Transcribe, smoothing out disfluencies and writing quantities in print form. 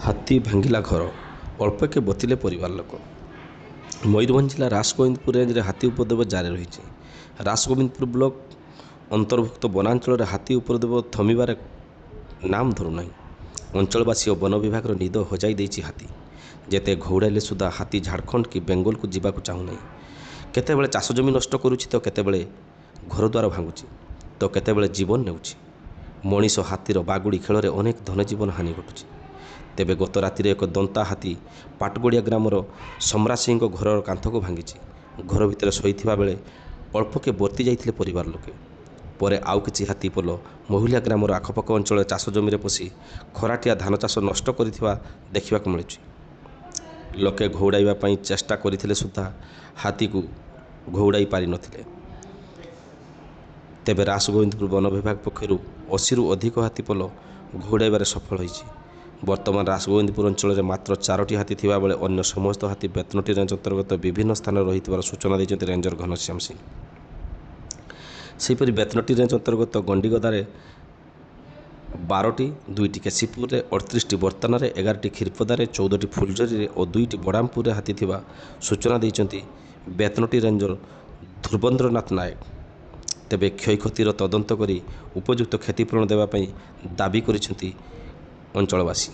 ହାତୀ ଭାଙ୍ଗିଲା ଘର, ଅଳ୍ପକେ ବତିଲେ ପରିବାର ଲୋକ। ମୟୂରଭଞ୍ଜ ଜିଲ୍ଲା ରାସଗୋବିନ୍ଦପୁର ରେଞ୍ଜରେ ହାତୀ ଉପଦ୍ରବ ଜାରି ରହିଛି। ରାସଗୋବିନ୍ଦପୁର ବ୍ଲକ ଅନ୍ତର୍ଭୁକ୍ତ ବନାଞ୍ଚଳରେ ହାତୀ ଉପଦ୍ରବ ଥମିବାରେ ନାମ ଧରୁନାହିଁ। ଅଞ୍ଚଳବାସୀ ଓ ବନ ବିଭାଗର ନିଦ ହଜାଇ ଦେଇଛି ହାତୀ। ଯେତେ ଘଉଡ଼ାଇଲେ ସୁଦ୍ଧା ହାତୀ ଝାଡ଼ଖଣ୍ଡ କି ବେଙ୍ଗଲକୁ ଯିବାକୁ ଚାହୁଁନାହିଁ। କେତେବେଳେ ଚାଷ ଜମି ନଷ୍ଟ କରୁଛି ତ କେତେବେଳେ ଘରଦ୍ୱାର ଭାଙ୍ଗୁଛି ତ କେତେବେଳେ ଜୀବନ ନେଉଛି। ମଣିଷ ହାତୀର ବାଗୁଡ଼ି ଖେଳରେ ଅନେକ ଧନଜୀବନ ହାନି ଘଟୁଛି। ତେବେ ଗତ ରାତିରେ ଏକ ଦନ୍ତା ହାତୀ ପାଟଗଡ଼ିଆ ଗ୍ରାମର ସମ୍ରା ସିଂଙ୍କ ଘରର କାନ୍ଥକୁ ଭାଙ୍ଗିଛି। ଘର ଭିତରେ ଶୋଇଥିବା ବେଳେ ଅଳ୍ପକେ ବର୍ତ୍ତି ଯାଇଥିଲେ ପରିବାର ଲୋକେ। ପରେ ଆଉ କିଛି ହାତୀ ପଲ ମହୁଲିଆ ଗ୍ରାମର ଆଖପାଖ ଅଞ୍ଚଳରେ ଚାଷ ଜମିରେ ପଶି ଖରାଟିଆ ଧାନ ଚାଷ ନଷ୍ଟ କରିଥିବା ଦେଖିବାକୁ ମିଳୁଛି। ଲୋକେ ଘଉଡ଼ାଇବା ପାଇଁ ଚେଷ୍ଟା କରିଥିଲେ ସୁଦ୍ଧା ହାତୀକୁ ଘଉଡ଼ାଇ ପାରିନଥିଲେ। ତେବେ ରାସଗୋବିନ୍ଦପୁର ବନ ବିଭାଗ ପକ୍ଷରୁ 80ରୁ ଅଧିକ ହାତୀ ପଲ ଘଉଡ଼ାଇବାରେ ସଫଳ ହୋଇଛି। ବର୍ତ୍ତମାନ ରାସଗୋବିନ୍ଦପୁର ଅଞ୍ଚଳରେ ମାତ୍ର 4ଟି ହାତୀ ଥିବାବେଳେ ଅନ୍ୟ ସମସ୍ତ ହାତୀ ବେତନଟୀ ରେଞ୍ଜ ଅନ୍ତର୍ଗତ ବିଭିନ୍ନ ସ୍ଥାନରେ ରହିଥିବାର ସୂଚନା ଦେଇଛନ୍ତି ରେଞ୍ଜର ଘନଶ୍ୟାମ ସିଂ। ସେହିପରି ବେତନଟୀ ରେଞ୍ଜ ଅନ୍ତର୍ଗତ ଗଣ୍ଡିଗଦାରେ 12ଟି, 2ଟି କେଶିପୁରରେ, 38ଟି ବର୍ତ୍ତନାରେ, 11ଟି କ୍ଷୀରପଦାରେ, 14ଟି ଫୁଲଝରିରେ ଓ 2ଟି ବଡ଼ାମପୁରରେ ହାତୀ ଥିବା ସୂଚନା ଦେଇଛନ୍ତି ବେତନଟୀ ରେଞ୍ଜର ଧ୍ରୁବନ୍ଦ୍ରନାଥ ନାୟକ। ତେବେ କ୍ଷୟକ୍ଷତିର ତଦନ୍ତ କରି ଉପଯୁକ୍ତ କ୍ଷତିପୂରଣ ଦେବା ପାଇଁ ଦାବି କରିଛନ୍ତି ଅଞ୍ଚଳବାସୀ।